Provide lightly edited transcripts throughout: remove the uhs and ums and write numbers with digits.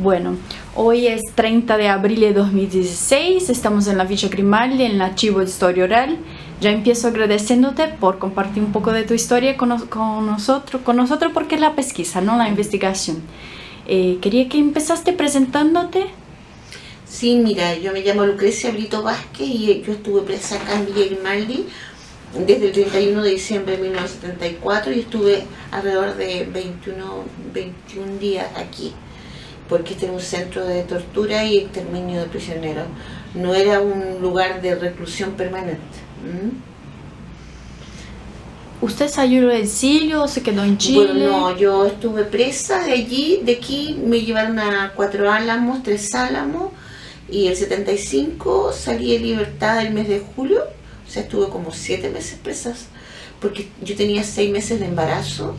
Bueno, hoy es 30 de abril de 2016, estamos en la Villa Grimaldi, en el Archivo de Historia Oral. Ya empiezo agradeciéndote por compartir un poco de tu historia con nosotros porque es la pesquisa, no la investigación. Quería que empezaste presentándote. Sí, mira, yo me llamo Lucrecia Brito Vázquez y yo estuve presa acá en Villa Grimaldi desde el 31 de diciembre de 1974 y estuve alrededor de 21 días aquí, porque este era un centro de tortura y exterminio de prisioneros, no era un lugar de reclusión permanente. ¿Usted salió del exilio o se quedó en Chile? Bueno, no, yo estuve presa de aquí me llevaron a 4 Álamos, 3 Álamos, y el 75 salí en libertad el mes de julio, o sea, estuve como 7 meses presas, porque yo tenía 6 meses de embarazo,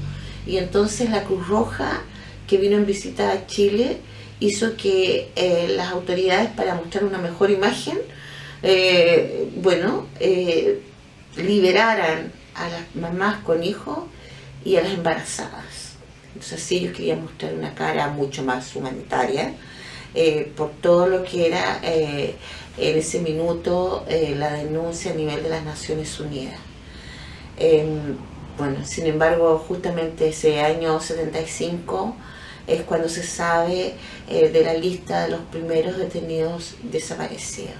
y entonces la Cruz Roja, que vino en visita a Chile, hizo que las autoridades, para mostrar una mejor imagen, liberaran a las mamás con hijos y a las embarazadas. Entonces ellos querían mostrar una cara mucho más humanitaria, por todo lo que era en ese minuto la denuncia a nivel de las Naciones Unidas. Sin embargo, justamente ese año 75 es cuando se sabe de la lista de los primeros detenidos desaparecidos.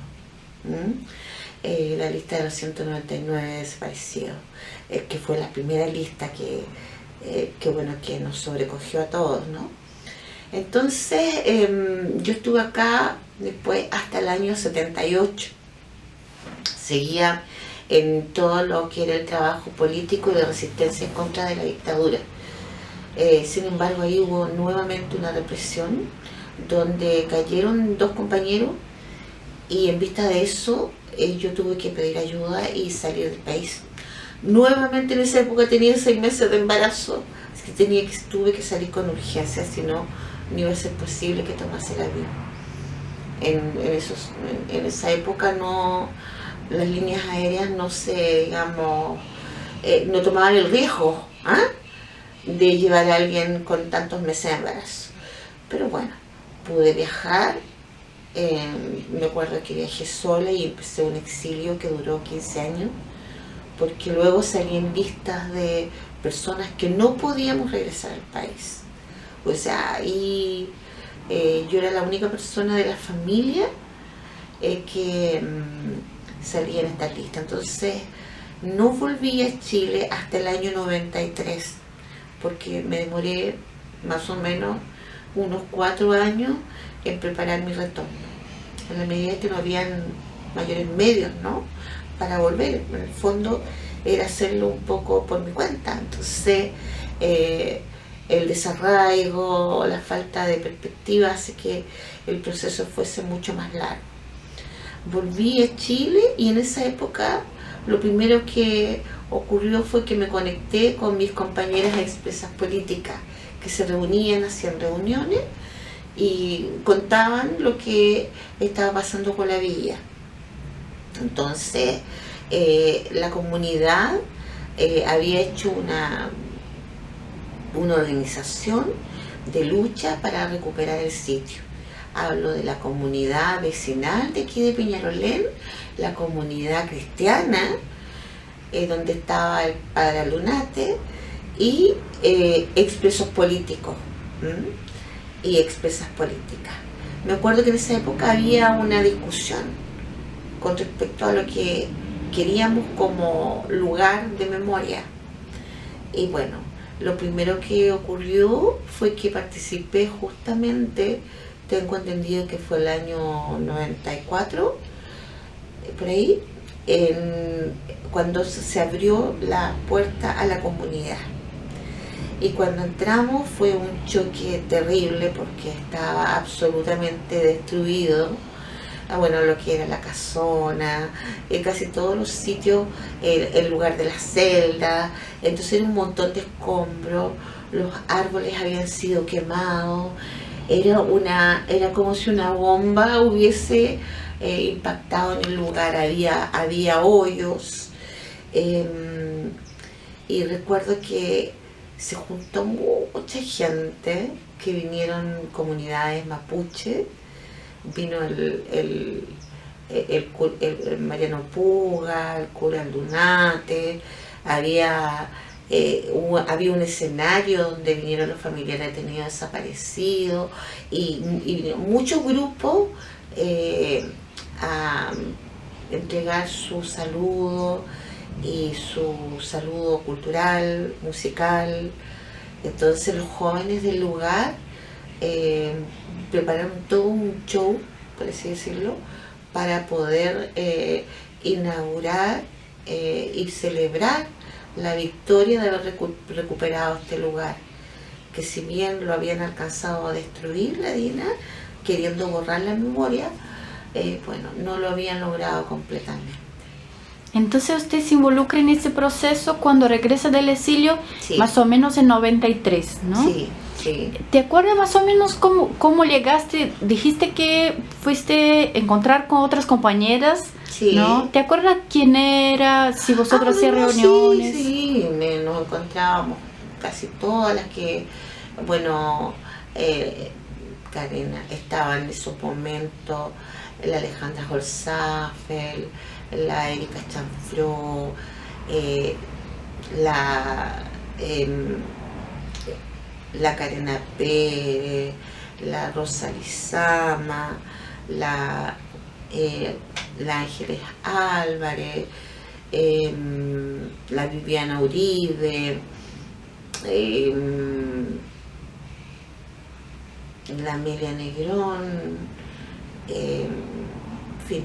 La lista de los 199 desaparecidos, que fue la primera lista que nos sobrecogió a todos, ¿no? Entonces yo estuve acá después hasta el año 78, seguía en todo lo que era el trabajo político y de resistencia en contra de la dictadura. Sin embargo, ahí hubo nuevamente una represión donde cayeron 2 compañeros y en vista de eso yo tuve que pedir ayuda y salir del país. Nuevamente en esa época tenía 6 meses de embarazo, así que tuve que salir con urgencia, si no iba a ser posible que tomase el avión. En esa época las líneas aéreas no tomaban el riesgo de llevar a alguien con tantos meses de embarazo. Pero bueno, pude viajar. Me acuerdo que viajé sola y empecé un exilio que duró 15 años, porque luego salí en listas de personas que no podíamos regresar al país. O sea, yo era la única persona de la familia que salía en esta lista. Entonces no volví a Chile hasta el año 93, porque me demoré más o menos unos 4 años en preparar mi retorno, en la medida que no habían mayores medios, ¿no?, para volver. En el fondo era hacerlo un poco por mi cuenta. Entonces el desarraigo, la falta de perspectiva hace que el proceso fuese mucho más largo. Volví a Chile y en esa época lo primero que ocurrió fue que me conecté con mis compañeras expresas políticas que se reunían, hacían reuniones y contaban lo que estaba pasando con la villa. Entonces la comunidad había hecho una organización de lucha para recuperar el sitio. Hablo de la comunidad vecinal de aquí de Peñalolén, la comunidad cristiana, donde estaba el padre Lunate, y expresos políticos y expresas políticas. Me acuerdo que en esa época había una discusión con respecto a lo que queríamos como lugar de memoria. Y bueno, lo primero que ocurrió fue que participé justamente, tengo entendido que fue el año 94, por ahí, cuando se abrió la puerta a la comunidad. Y cuando entramos fue un choque terrible porque estaba absolutamente destruido. Lo que era la casona, casi todos los sitios, el lugar de las celdas. Entonces era un montón de escombros, los árboles habían sido quemados, era como si una bomba hubiese impactado en el lugar, había hoyos. Y recuerdo que se juntó mucha gente que vinieron comunidades mapuche, vino el Mariano Puga, el cura Aldunate, había un escenario donde vinieron los familiares detenidos desaparecidos y muchos grupos a entregar su saludo y su saludo cultural, musical. Entonces los jóvenes del lugar prepararon todo un show, por así decirlo, para poder inaugurar y celebrar la victoria de haber recuperado este lugar, que si bien lo habían alcanzado a destruir la DINA, queriendo borrar la memoria, bueno, no lo habían logrado completamente. Entonces usted se involucra en ese proceso cuando regresa del exilio, Sí. más o menos en 93, ¿no? Sí, sí. ¿Te acuerdas más o menos cómo llegaste? Dijiste que fuiste a encontrar con otras compañeras, Sí. ¿no? ¿Te acuerdas quién era? Si vosotros hacían no, reuniones. Sí, nos encontrábamos casi todas las que, bueno, Karen estaba en esos momentos, la Alejandra Holzapfel, la Erika Chanfró, la Karena Pérez, la Rosa Lizama, la Ángeles Álvarez, la Viviana Uribe, la Amelia Negrón, en fin,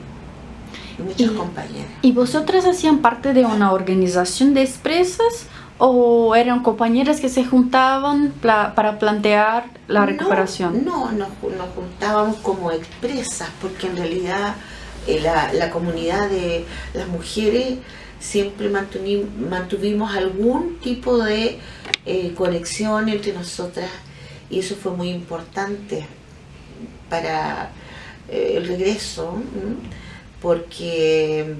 muchas compañeras. ¿Y vosotras hacían parte de una organización de expresas o eran compañeras que se juntaban para plantear la recuperación? No, nos juntábamos como expresas, porque en realidad la comunidad de las mujeres siempre mantuvimos algún tipo de conexión entre nosotras, y eso fue muy importante para el regreso, porque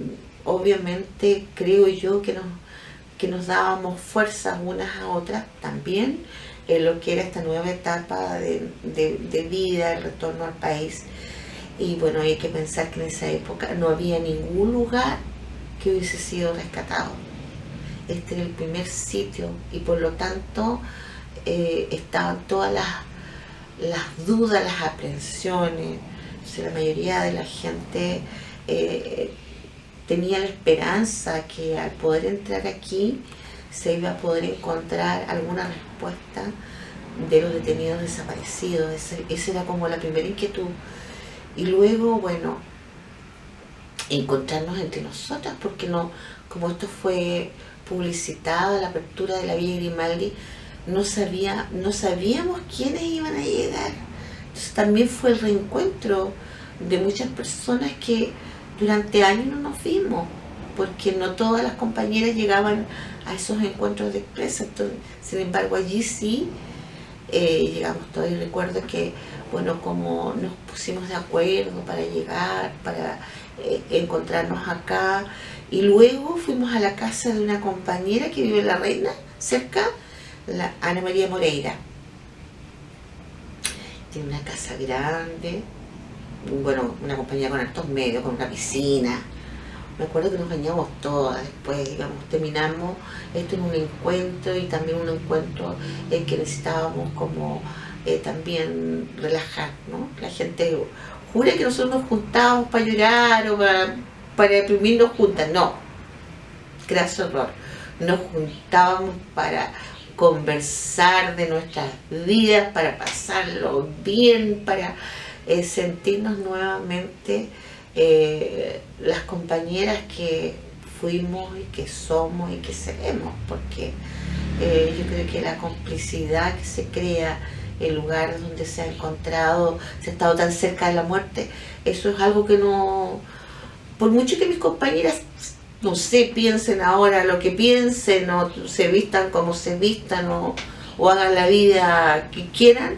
obviamente creo yo que nos dábamos fuerzas unas a otras también en lo que era esta nueva etapa de vida, el retorno al país. Y bueno, hay que pensar que en esa época no había ningún lugar que hubiese sido rescatado. Este era el primer sitio y por lo tanto estaban todas las dudas, las aprensiones. O sea, la mayoría de la gente tenía la esperanza que al poder entrar aquí se iba a poder encontrar alguna respuesta de los detenidos desaparecidos. Esa era como la primera inquietud. Y luego, bueno, encontrarnos entre nosotras, porque no, como esto fue publicitado, la apertura de la Villa Grimaldi, no sabíamos quiénes iban a llegar. Entonces también fue el reencuentro de muchas personas que durante años no nos vimos, porque no todas las compañeras llegaban a esos encuentros de expresa. Entonces, sin embargo, allí sí llegamos todos. Y recuerdo que, bueno, como nos pusimos de acuerdo para llegar, para encontrarnos acá, y luego fuimos a la casa de una compañera que vive en La Reina, cerca, la Ana María Moreira. Tiene una casa grande, bueno, una compañía con altos medios, con una piscina. Me acuerdo que nos bañamos todas después, digamos, terminamos esto en un encuentro, y también un encuentro en que necesitábamos como también relajar, ¿no? La gente jura que nosotros nos juntábamos para llorar o para deprimirnos juntas. No, graso error. Nos juntábamos para conversar de nuestras vidas, para pasarlo bien, para sentirnos nuevamente las compañeras que fuimos y que somos y que seremos, porque yo creo que la complicidad que se crea en lugares donde se ha encontrado, se ha estado tan cerca de la muerte, eso es algo que no, por mucho que mis compañeras, no sé, piensen ahora lo que piensen, o se vistan como se vistan, o hagan la vida que quieran,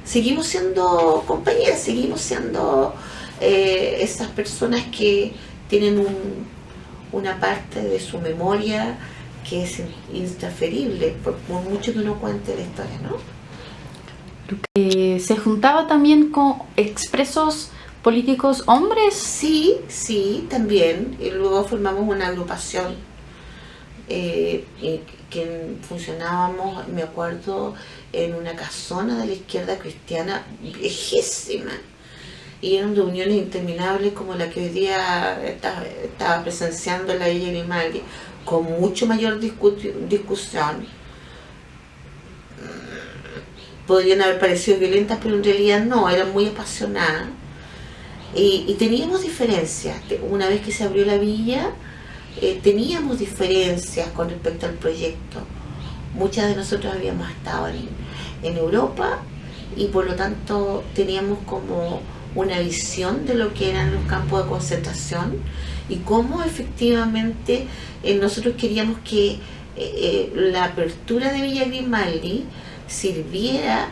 seguimos siendo compañeras, seguimos siendo esas personas que tienen una parte de su memoria que es intransferible, por mucho que uno cuente la historia, ¿no? ¿Se juntaba también con expresos políticos hombres? Sí, sí, también. Y luego formamos una agrupación que funcionábamos, me acuerdo, en una casona de la izquierda cristiana viejísima. Y eran reuniones interminables como la que hoy día estaba presenciando la Villa Grimaldi, con mucho mayor discusión. Podrían haber parecido violentas, pero en realidad no, eran muy apasionadas. Y teníamos diferencias. Una vez que se abrió la villa, teníamos diferencias con respecto al proyecto. Muchas de nosotros habíamos estado en Europa y por lo tanto teníamos como una visión de lo que eran los campos de concentración y cómo efectivamente nosotros queríamos que la apertura de Villa Grimaldi sirviera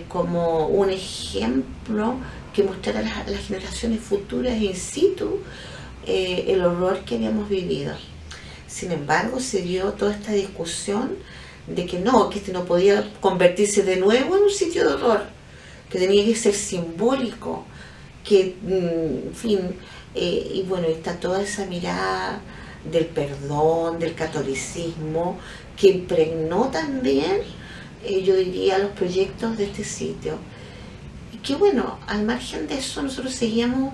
como un ejemplo que mostrara a las generaciones futuras in situ el horror que habíamos vivido. Sin embargo, se dio toda esta discusión de que este no podía convertirse de nuevo en un sitio de horror, que tenía que ser simbólico, que, en fin, y bueno, está toda esa mirada del perdón, del catolicismo, que impregnó también, yo diría, los proyectos de este sitio. Y que bueno, al margen de eso, nosotros seguíamos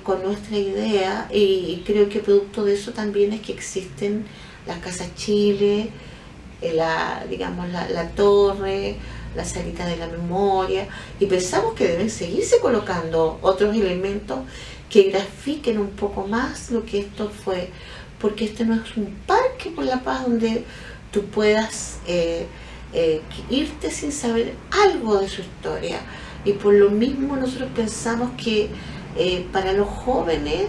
con nuestra idea, y creo que producto de eso también es que existen las Casas Chile, la torre, la salita de la memoria, y pensamos que deben seguirse colocando otros elementos que grafiquen un poco más lo que esto fue, porque este no es un parque por la paz donde tú puedas irte sin saber algo de su historia, y por lo mismo nosotros pensamos que para los jóvenes,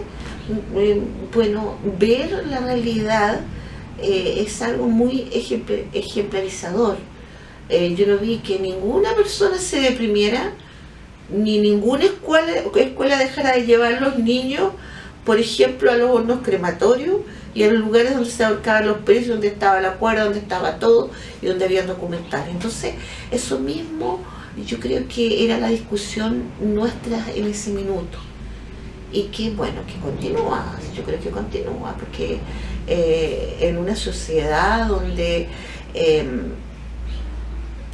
ver la realidad es algo muy ejemplarizador. Yo no vi que ninguna persona se deprimiera, ni ninguna escuela dejara de llevar a los niños, por ejemplo, a los hornos crematorios y a los lugares donde se ahorcaban los presos, donde estaba la cuerda, donde estaba todo y donde había documentales. Entonces, eso mismo yo creo que era la discusión nuestra en ese minuto. Y que bueno, que continúa, yo creo que continúa, porque en una sociedad donde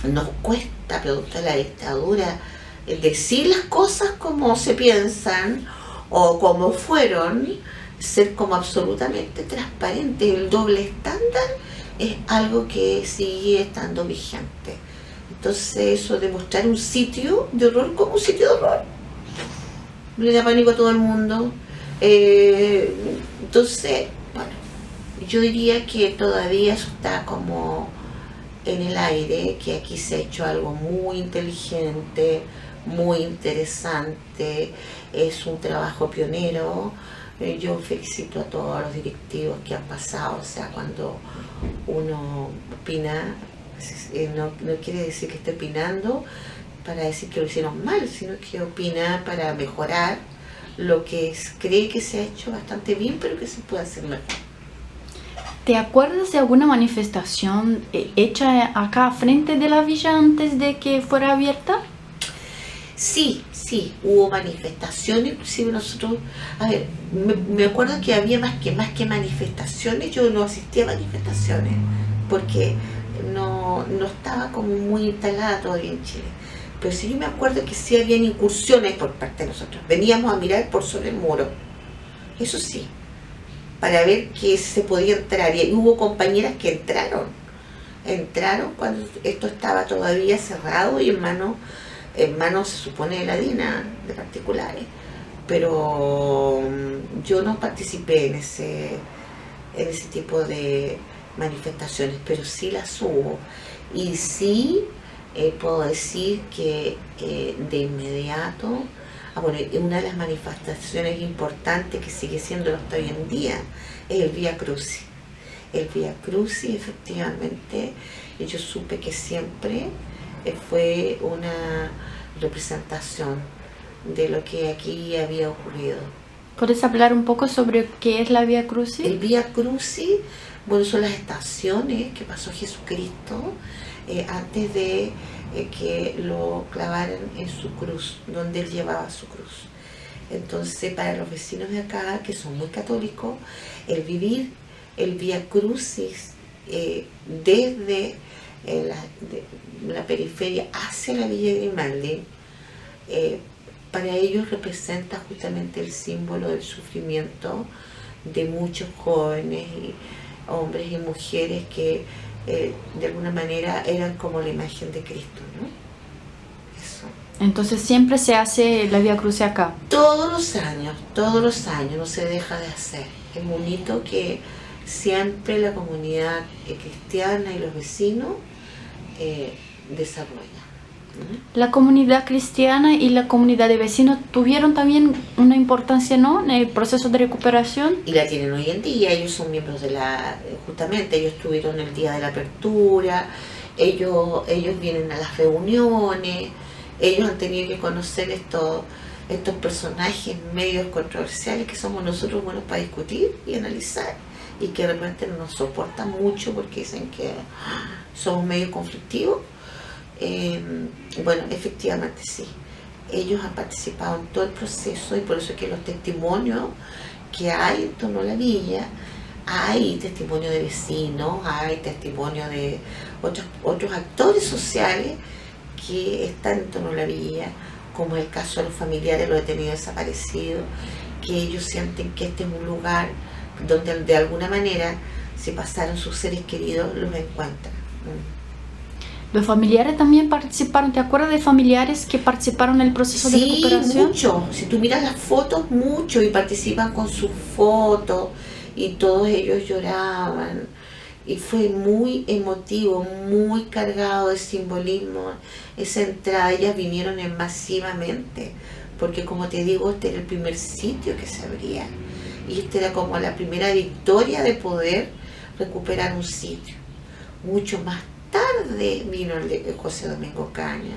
nos cuesta, producto de la dictadura, decir las cosas como se piensan o como fueron, ser como absolutamente transparente, el doble estándar es algo que sigue estando vigente. Entonces eso de mostrar un sitio de horror como un sitio de horror le da pánico a todo el mundo. Entonces, bueno, yo diría que todavía eso está como en el aire, que aquí se ha hecho algo muy inteligente, muy interesante, es un trabajo pionero. Yo felicito a todos los directivos que han pasado, o sea, cuando uno opina, no quiere decir que esté opinando para decir que lo hicieron mal, sino que opina para mejorar lo que cree que se ha hecho bastante bien, pero que se puede hacer mejor. ¿Te acuerdas de alguna manifestación hecha acá frente de la villa antes de que fuera abierta? Sí, hubo manifestaciones, inclusive nosotros, me acuerdo que había más que manifestaciones, yo no asistía a manifestaciones, porque no estaba como muy instalada todavía en Chile. Pero sí, yo me acuerdo que sí habían incursiones por parte de nosotros. Veníamos a mirar por sobre el muro, eso sí, para ver que se podía entrar. Y hubo compañeras que entraron cuando esto estaba todavía cerrado y en manos se supone de la DINA, de particulares. Pero yo no participé en ese tipo de manifestaciones, pero sí las hubo. Y sí, puedo decir que de inmediato, una de las manifestaciones importantes que sigue siendo hasta hoy en día es el Vía Crucis. El Vía Crucis, efectivamente, yo supe que siempre fue una representación de lo que aquí había ocurrido. ¿Puedes hablar un poco sobre qué es la Vía Crucis? El Vía Crucis, son las estaciones que pasó Jesucristo antes de que lo clavaran en su cruz, donde él llevaba su cruz. Entonces, para los vecinos de acá, que son muy católicos, el vivir el Vía Crucis desde la periferia hacia la Villa Grimaldi, para ellos representa justamente el símbolo del sufrimiento de muchos jóvenes, y hombres y mujeres que de alguna manera eran como la imagen de Cristo, ¿no? Eso. Entonces siempre se hace la Vía Crucis acá. Todos los años, no se deja de hacer. Es bonito que siempre la comunidad cristiana y los vecinos desarrollan. La comunidad cristiana y la comunidad de vecinos tuvieron también una importancia, ¿no?, en el proceso de recuperación. Y la tienen hoy en día. Ellos son miembros de justamente ellos estuvieron el día de la apertura, ellos vienen a las reuniones, ellos han tenido que conocer estos personajes medios controversiales que somos nosotros buenos para discutir y analizar, y que de repente no nos soportan mucho porque dicen que somos medio conflictivos. Bueno, efectivamente sí, ellos han participado en todo el proceso, y por eso es que los testimonios que hay en torno a la villa, hay testimonio de vecinos, hay testimonio de otros actores sociales que están en torno a la villa, como el caso de los familiares de los detenidos desaparecidos, que ellos sienten que este es un lugar donde de alguna manera, si pasaron sus seres queridos, los encuentran. ¿Los familiares también participaron? ¿Te acuerdas de familiares que participaron en el proceso de recuperación? Sí, mucho. Si tú miras las fotos, mucho, y participan con sus fotos, y todos ellos lloraban. Y fue muy emotivo, muy cargado de simbolismo. Esa entrada, ellas vinieron masivamente, porque como te digo, este era el primer sitio que se abría. Y esta era como la primera victoria de poder recuperar un sitio. Mucho más tarde vino el de José Domingo Cañas,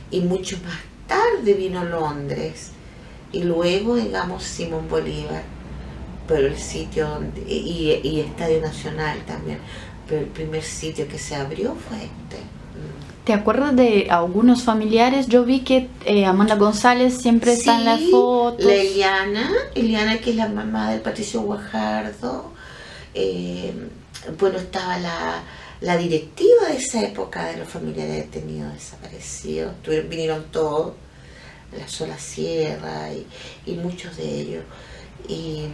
y mucho más tarde vino Londres, y luego, digamos, Simón Bolívar, pero el sitio donde, y Estadio Nacional también, pero el primer sitio que se abrió fue este. ¿Te acuerdas de algunos familiares? Yo vi que Amanda González siempre está en las fotos. La Eliana, que es la mamá del Patricio Guajardo. Bueno, estaba la directiva de esa época de los familiares detenidos desaparecidos. Vinieron todos, la Sola Sierra y muchos de ellos. Y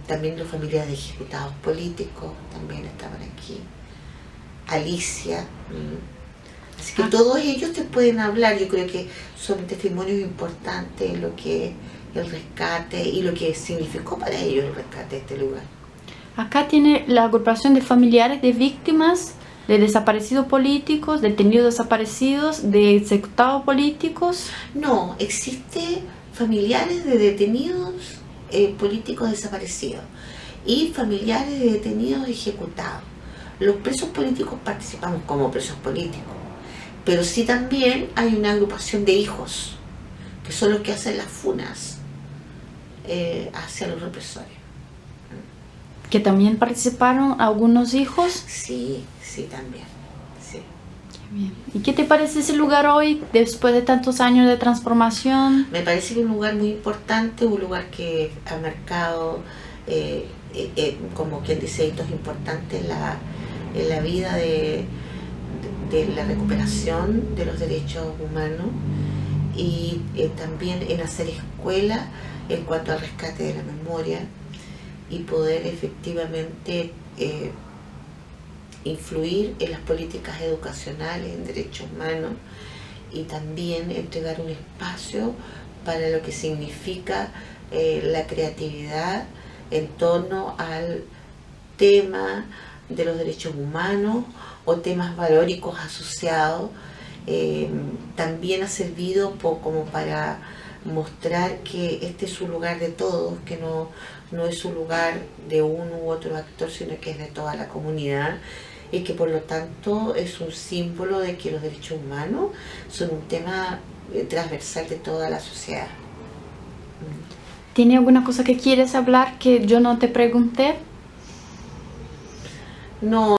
también los familiares de ejecutados políticos también estaban aquí. Alicia. Así que todos ellos te pueden hablar. Yo creo que son testimonios importantes en lo que es el rescate y lo que significó para ellos el rescate de este lugar. Acá tiene la agrupación de familiares de víctimas de desaparecidos políticos, detenidos desaparecidos, de ejecutados políticos. No, existe familiares de detenidos políticos desaparecidos y familiares de detenidos ejecutados. Los presos políticos participamos como presos políticos, pero sí también hay una agrupación de hijos, que son los que hacen las funas hacia los represores. ¿Que también participaron algunos hijos? Sí, sí, también. Sí. Qué bien. ¿Y qué te parece ese lugar hoy, después de tantos años de transformación? Me parece que es un lugar muy importante, un lugar que ha marcado, como quien dice, hitos importantes en la vida de la recuperación de los derechos humanos, y también en hacer escuela en cuanto al rescate de la memoria, y poder efectivamente influir en las políticas educacionales en derechos humanos, y también entregar un espacio para lo que significa la creatividad en torno al tema de los derechos humanos o temas valóricos asociados. También ha servido como para mostrar que este es un lugar de todos, que no es un lugar de uno u otro actor, sino que es de toda la comunidad, y que por lo tanto es un símbolo de que los derechos humanos son un tema transversal de toda la sociedad. ¿Tiene alguna cosa que quieres hablar que yo no te pregunté? No.